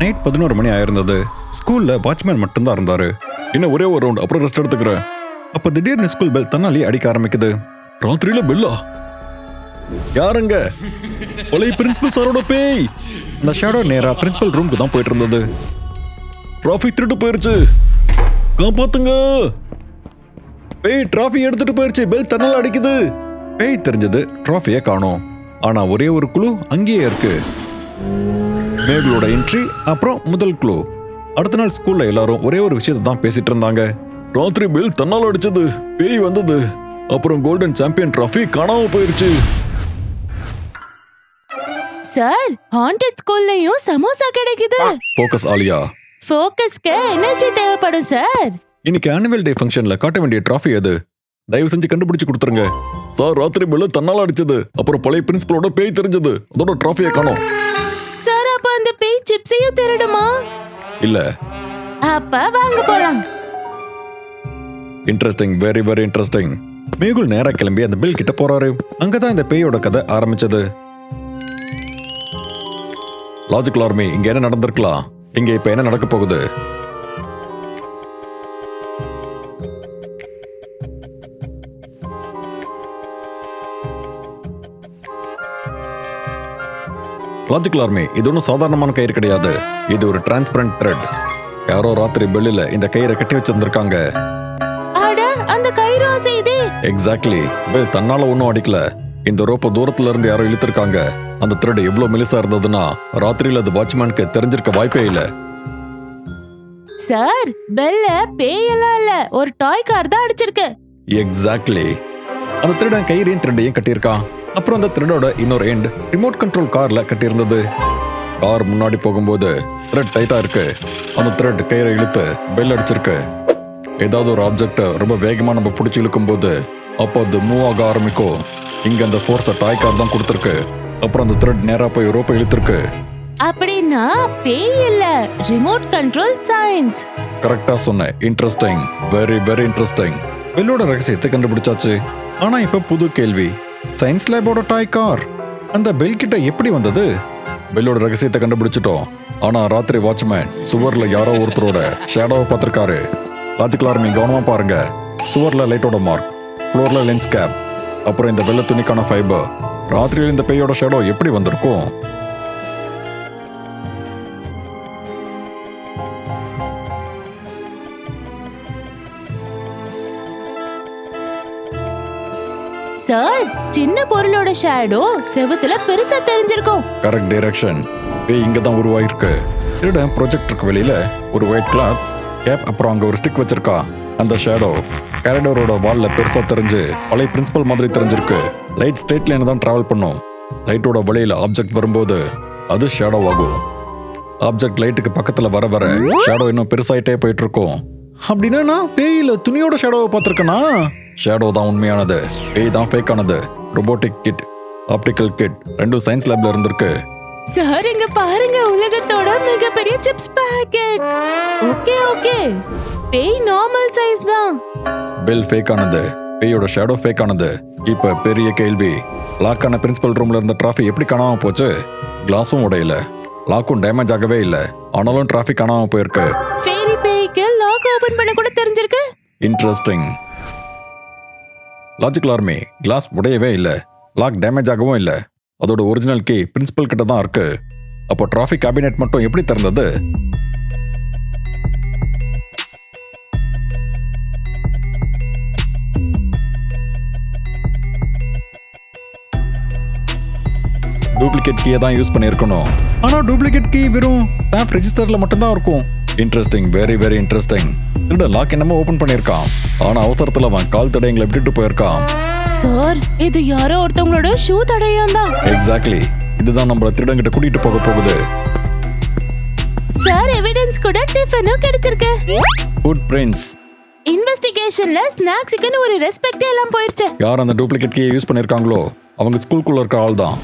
Night 11 மணி ஆயிருந்தது. ஸ்கூல்ல watchman மட்டும்தான் இருந்தாரு. இன்னும் ஒரே ஒரு ரவுண்ட் அப்புறம் ரெஸ்ட் எடுத்துக்கிறேன். அப்ப திடீர்னு ஸ்கூல் பெல் தன்னாலே அடிக்க ஆரம்பிக்குது. ராத்திரியில பெல்லா? யாருங்க? பழைய பிரின்சிபல் சாரோட பேய். அந்த ஷேடோ நேரா பிரின்சிபல் ரூமுக்கு தான் போயிட்டு இருந்தது. டிராஃபி திருட்டு போயிருச்சு, காப்பாத்துங்க. பேய் டிராஃபி எடுத்துட்டு போயிருச்சு, பெல் தன்னால அடிக்குது. பேய் தெரிஞ்சது டிராஃபியை காணோம். ஆனா ஒரே ஒரு குழு அங்கேயே இருக்கு. மேகளோட என்ட்ரி, அப்புறம் முதல் குழு. அடுத்த நாள் ஸ்கூல்ல எல்லாரும் ஒரே ஒரு விஷயத்தை தான் பேசிட்டு இருந்தாங்க. ராத்திரி பெல் தன்னால அடிச்சது, பேய் வந்தது, அப்புறம் கோல்டன் சாம்பியன் டிராஃபி காணாம போயிருச்சு. சார், ஹாண்டட் ஸ்கூல்லயும் சமோசா கிடைக்குது. ஃபோக்கஸ் ஆலியா. ஃபோக்கஸ்க்கு எனர்ஜி தேவைப்படும் சார். இன்னைக்கு ஆனுவல் டே ஃபங்க்ஷன்ல காட்ட வேண்டிய டிராஃபி எது? தயவு செஞ்சு கண்டுபிடிச்சு கொடுத்துருங்க. சார், ராத்திரி பெல் தன்னால அடிச்சது, அப்புறம் பழைய பிரின்சிபலோட பேய் தெரிஞ்சது, அதோட டிராஃபியை காணோம். சார், அப்ப அந்த பேய் சிப்ஸையும் திருடுமா? இல்ல. அப்ப வாங்க போலாம். Interesting, very very interesting. Mehul நேரா கிளம்பி அந்த பில் கிட்ட போறாரு. அங்கதான் இந்த பேயோட கதை ஆரம்பிச்சது. லாஜிக்கல் ஆர்மி, இங்க என்ன நடந்திருக்கலாம்? இங்க இப்ப என்ன நடக்க போகுது? லாஜிக்கல் ஆர்மி, இது ஒன்றும் சாதாரணமான கயிறு கிடையாது. இது ஒரு டிரான்ஸ்பரண்ட் த்ரெட். யாரோ ராத்திரி பெல்லில் இந்த கயிறை கட்டி வச்சிருந்திருக்காங்க. அட, அந்த கயிறு அசையுதே. எக்ஸாக்ட்லி. பெல் தன்னால ஒன்றும் அடிக்கல. இந்த ரோப்பை தூரத்துல இருந்து யாரோ இழுத்திருக்காங்க. அந்த த்ரெட் எவ்வளவு மெலிசா இருந்ததுன்னா ராத்திரியில அது வாட்ச்மேனுக்கு தெரிஞ்சிருக்க வாய்ப்பே இல்ல. சார், பெல்ல பேயெல்லாம் இல்ல, ஒரு டாய் கார் தான் அடிச்சிருக்கு. எக்ஸாக்ட்லி. அந்த த்ரெட் கயிறையும் த்ரெட்டையும் கட்டியிருக்கான். அப்புறம் அந்த த்ரெட்டோட இன்னொரு எண்ட் ரிமோட் கண்ட்ரோல் கார்ல கட்டியிருந்தது. கார் முன்னாடி போகும்போது த்ரெட் டைட்டா இருக்கு. அந்த த்ரெட் கயிறை இழுத்து பெல் அடிச்சிருக்கு. ஏதாவது ஒரு ஆப்ஜெக்ட் ரொம்ப வேகமா நம்ம பிடிச்சி இழுக்கும் போது அப்போ அது மூவ் ஆக ஆரம்பிக்கும். இங்க அந்த ஃபோர்ஸை டாய் கார் தான் கொடுத்துருக்கு. அப்புறம் அந்த த்ரெட் நேரா போய் ரோப்பை இழுத்துருக்கு. அப்படின்னா பேய் இல்ல, ரிமோட் கண்ட்ரோல் சயின்ஸ். கரெக்டா சொன்னேன். Interesting, very very interesting. பெல்லோட ரகசியத்தை கண்டுபிடிச்சாச்சு. ஆனா இப்ப புது கேள்வி. சயின்ஸ் லேபோட டாய் கார் அந்த பெல் கிட்ட எப்படி வந்தது? பெல்லோட ரகசியத்தை கண்டுபிடிச்சிட்டோம். ஆனா ராத்திரி வாட்ச்மேன் சுவர்ல யாரோ ஒருத்தரோட ஷேடோவை பார்த்திருக்காரு. லாஜிக்கல் ஆர்மி, கவனமா பாருங்க. சுவர்ல லைட்டோட மார்க், ஃப்ளோர்ல லென்ஸ் கேப், அப்புறம் இந்த வெள்ளை துணிக்கான ஃபைபர். ராத்திரியில் இந்த பேயோட ஷேடோ எப்படி வந்திருக்கும்? சார், சின்ன பொருளோட ஷேடோ செவுத்துல பெருசா தெரிஞ்சிருக்கும். Correct direction. பேய் இங்க தான் உருவாயிருக்கு. திருட ப்ரொஜெக்டருக்கு வெளியில ஒரு ஒயிட் கிளாத் கேப், அப்புறம் அங்க ஒரு ஸ்டிக் வச்சிருக்கா. அந்த ஷேடோ காரிடோரோட வால்ல பெருசா தெரிஞ்சு பழைய பிரின்சிபல் மாதிரி தெரிஞ்சிருக்கு. லைட் ஸ்ட்ரெயிட் லைன் தான் டிராவல் பண்ணும். லைட்டோட வழியில ஆப்ஜெக்ட் வரும்போது அது ஷேடோ ஆகும். ஆப்ஜெக்ட் லைட்டுக்கு பக்கத்துல வர வர ஷேடோ இன்னும் பெருசாயிட்டே போயிட்டு இருக்கும். அப்படின்னா நான் பேயில துணியோட ஷேடோவை பார்த்திருக்கேனா? ஷேடோ தான் உண்மையானது, பேய் தான் ஃபேக் ஆனது. ரோபோட்டிக் கிட், ஆப்டிக்கல் கிட் ரெண்டும் சயின்ஸ் லேப்ல இருந்திருக்கு. சார், இங்க பாருங்க, உலகத்தோட மிகப்பெரிய சிப்ஸ் பாக்கெட். ஓகே ஓகே, பேய் நார்மல் சைஸ் தான். பெல் ஃபேக் ஆனது, பேயோட ஷேடோ ஃபேக் ஆனது. இப்ப பெரிய கேள்வி, லாக் ஆன பிரின்சிபல் ரூம்ல இருந்த டிராஃபி எப்படி காணாம போச்சு? கிளாஸும் உடையல, லாக்கும் டேமேஜ் ஆகவே இல்ல. ஆனாலும் டிராஃபி காணாம போயிருக்கு. ஃபேரி பேய்க்கு லாக் ஓபன் பண்ண கூட தெரிஞ்சிருக்கு. இன்ட்ரெஸ்டிங். லாஜிக்கல் ஆர்மி, கிளாஸ் உடையவே இல்ல, லாக் டேமேஜ் ஆகவும் இல்ல. அதோட ஒரிஜினல் கீ பிரின்சிபல் கிட்ட தான் இருக்கு. அப்போ டிராஃபிக் கேபினெட் மட்டும் எப்படி திறந்தது? டூப்ளிகேட் கீயை தான் யூஸ் பண்ணியிருக்கணும். ஆனா டூப்ளிகேட் கீ வெறும் ஸ்டாஃப் ரெஜிஸ்டர்ல மட்டும் தான் இருக்கும். Interesting, very very interesting. திருட லாக் என்னமோ ஓபன் பண்ணியிருக்கான். ஆனா அவசரத்துல அவன் கால் தடயங்களை விட்டுட்டு போயிருக்கான். சார், இது யாரோ ஒருத்தவங்களோட ஷூ தடயம் தான். எக்ஸாக்ட்லி. இதுதான் நம்மள திருடங்கிட்ட கூட்டிட்டு போக போகுது. சார், எவிடன்ஸ் கூட டிஃபனும் கிடைச்சிருக்கு. Food prints. இன்வெஸ்டிகேஷன்ல ஸ்நாக்ஸ்க்குன்னு ஒரு ரெஸ்பெக்ட் எல்லாம் போயிருச்சு. யார் அந்த டூப்ளிகேட் கீயை யூஸ் பண்ணிருக்காங்களோ அவங்க ஸ்கூலுக்குள்ள இருக்க ஆள் தான்.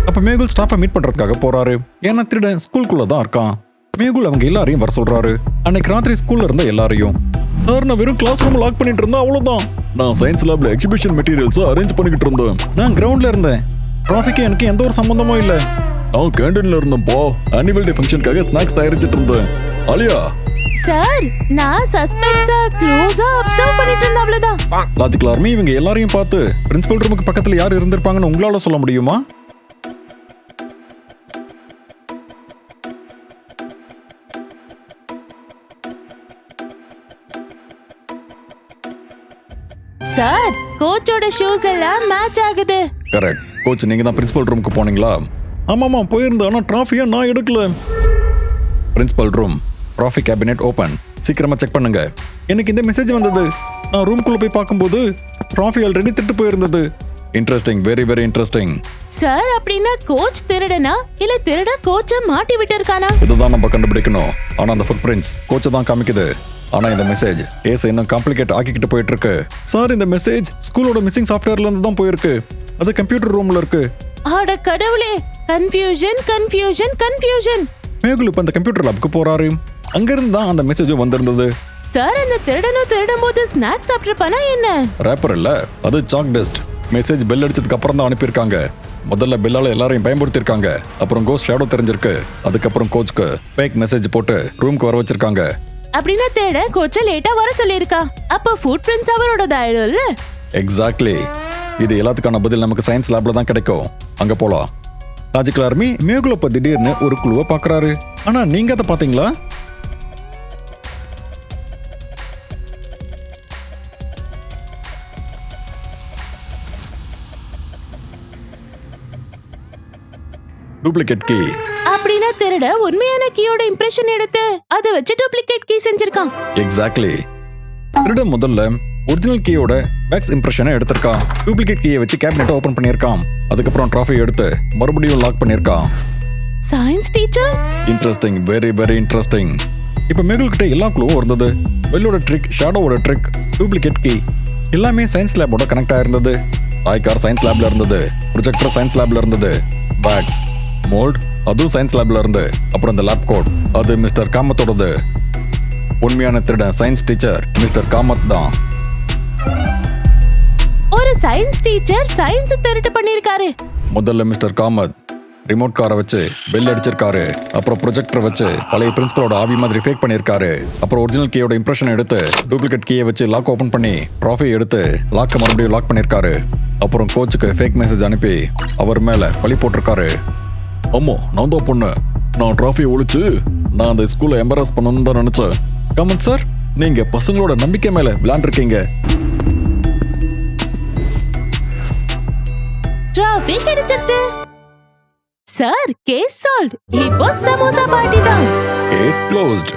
அப்ப மேகுல் ஸ்டாஃபை மீட் பண்றதுக்காக போறாரு. ஏன்னா திருடன் ஸ்கூலுக்குள்ள தான் இருக்கான். மேகுல் அவங்க எல்லாரையும் வர சொல்றாரு. அன்னைக்கு ராத்திரி ஸ்கூல்ல இருந்த எல்லாரையும். சார், நான் வெறும் கிளாஸ் ரூம் லாக் பண்ணிட்டு இருந்தேன், அவ்வளவுதான். நான் சயின்ஸ் லேப்ல எக்ஸிபிஷன் மெட்டீரியல்ஸ் அரேஞ்ச் பண்ணிக்கிட்டு இருந்தேன். நான் கிரவுண்ட்ல இருந்தேன். டிராஃபிக்கு எனக்கு எந்த ஒரு சம்பந்தமும் இல்ல. நான் கேண்டீன்ல இருந்தப்போ ஆனுவல் டே ஃபங்க்ஷனுக்காக ஸ்நாக்ஸ் தயாரிச்சிட்டு இருந்தேன். ஆலியா, சார் நான் சஸ்பெக்ட்ஸா க்ளோஸா அப்சர்வ் பண்ணிட்டு இருந்தேன் அவ்வளவுதான். லாஜிக்கல் ஆர்மி இவங்க எல்லாரையும் பார்த்து பிரின்சிபல் ரூமுக்கு பக்கத்துல யார் இருந்திருப்பாங்கன்னு உங்களால சொல்ல முடியுமா? சார் கோச்சோட ஷூஸ் எல்லாம் மேட்ச் ஆகுது. கரெக்ட். கோச் நீங்க தான் பிரின்சிபல் ரூமுக்கு போனீங்களா? ஆமாமா போயிருந்தேன். ஆனா டிராஃபியா நான் எடுக்கல. Principal room trophy cabinet open. சீக்கிரமா செக் பண்ணுங்க. எனக்கு இந்த மெசேஜ் வந்தது. நான் ரூம்குள்ள போய் பார்க்கும்போது டிராஃபி ஆல்ரெடி திட்டு போயிருந்தது. Interesting, very very interesting. Sir அப்படின்னா கோச் திருடனா இல்ல திருட கோச்ச மாட்டி விட்டிருக்கானா? இதுதான் நம்ம கண்டுபிடிக்கணும். ஆனா அந்த ஃபுட் பிரிண்ட்ஸ் கோச்சை தான் காமிக்குது. ஆனா இந்த மெசேஜ் கேஸ் இன்னும் காம்ப்ளிகேட் ஆக்கிக்கிட்டு போயிட்டு இருக்கு. சார் இந்த மெசேஜ் ஸ்கூலோட மிஸ்ஸிங் சாஃப்ட்வேர்ல இருந்து தான் போயிருக்கு. அது கம்ப்யூட்டர் ரூம்ல இருக்கு. அட கடவுளே, கன்ஃபியூஷன் கன்ஃபியூஷன் கன்ஃபியூஷன். மேகுல் இப்ப அந்த கம்ப்யூட்டர் லேப்க்கு போறாரு. அங்க இருந்து தான் அந்த மெசேஜும் வந்திருந்தது. சார் அந்த திருடும் போது ஸ்நாக்ஸ் சாப்பிட்டிருப்பானா என்ன? ரேப்பர் இல்ல, அது சாக் டஸ்ட். மெசேஜ் பெல் அடிச்சதுக்கு அப்புறம் தான் அனுப்பியிருக்காங்க. முதல்ல பெல்லால எல்லாரையும் பயன்படுத்திருக்காங்க. அப்புறம் கோஸ்ட் ஷேடோ தெரிஞ்சிருக்கு. அதுக்கப்புறம் கோச்சுக்கு ஃபேக் மெசேஜ் போட்டு ரூம்க்கு வர வச்சிருக்காங்க. அப்படின்னா திருட கோச்ச லேட்டா வர சொல்லியிருக்கா. அப்ப ஃபுட் பிரிண்ட்ஸ் அவரோட ஆயிடும்ல. எக்ஸாக்ட்லி. இது எல்லாத்துக்கான பதில் நமக்கு சயின்ஸ் லேப்ல தான் கிடைக்கும். அங்க போலாம். லாஜிக்கல் ஆர்மி மேகுல் அப்ப திடீர்னு ஒரு குழுவை பாக்குறாரு. ஆனா நீங்க அதை பாத்தீங்களா? Duplicate key. அப்படின்னா திருட உண்மையான கீயோட இம்ப்ரெஷன் எடுத்து அதை வச்சு டூப்ளிகேட் கீ செஞ்சிருக்கான். எக்ஸாக்ட்லி. திருட முதல்ல ஒரிஜினல் கீயோட வேக்ஸ் இம்ப்ரெஷனை எடுத்திருக்கான். டூப்ளிகேட் கீயை வச்சு கேபினெட்டை ஓபன் பண்ணியிருக்கான். அதுக்கப்புறம் டிராஃபி எடுத்து மறுபடியும் லாக் பண்ணியிருக்கான். Science teacher. Interesting, very very interesting. இப்போ மேகுல் கிட்ட எல்லா க்ளூவும் இருந்தது. வெல்லோட ட்ரிக், ஷேடோவோட ட்ரிக், டூப்ளிகேட் கீ எல்லாமே சயின்ஸ் லேபோட கனெக்ட் ஆயிருந்தது. ஐகார் சயின்ஸ் லேப்ல இருந்தது. ப்ரொஜெக்டர் சயின்ஸ் லேப்ல இருந்தது. பேக்ஸ் மோல்ட் அதுவும் சயின்ஸ் லேப்ல இருந்து. அப்புறம் இந்த லேப் கோட் அது மிஸ்டர் காமத்தோடது. உண்மையான திருடன் சயின்ஸ் டீச்சர் மிஸ்டர் காமத் தான். ஒரு சயின்ஸ் டீச்சர் சயின்ஸ் திருட்டு பண்ணிருக்காரு. முதல்ல மிஸ்டர் காமத் ரிமோட் காரை வச்சு பெல் அடிச்சிருக்காரு. அப்புறம் ப்ரொஜெக்டர் வச்சு பழைய பிரின்சிபலோட ஆவி மாதிரி ஃபேக் பண்ணிருக்காரு. அப்புறம் ஒரிஜினல் கீயோட இம்ப்ரெஷன் எடுத்து டூப்ளிகேட் கீயை வச்சு லாக் ஓபன் பண்ணி ட்ராஃபி எடுத்து லாக்கை மறுபடியும் லாக் பண்ணிருக்காரு. அப்புறம் கோச்சுக்கு ஃபேக் மெசேஜ் அனுப்பி அவர் மேல பழி போட்டிருக்காரு. ஆமா, நான் தான் பொண்ணு. நான் ட்ராஃபியை ஒழிச்சு நான் அந்த ஸ்கூலை எம்பரஸ் பண்ணணும்னு தான் நினைச்சேன். கமன் சார், நீங்க பசங்களோட நம்பிக்கை மேல விளையாண்டுருக்கீங்க. டிராஃபி கிடைச்சிருச்சு. Sir case solved. இப்போ சமோசா பார்ட்டி தான். Case closed.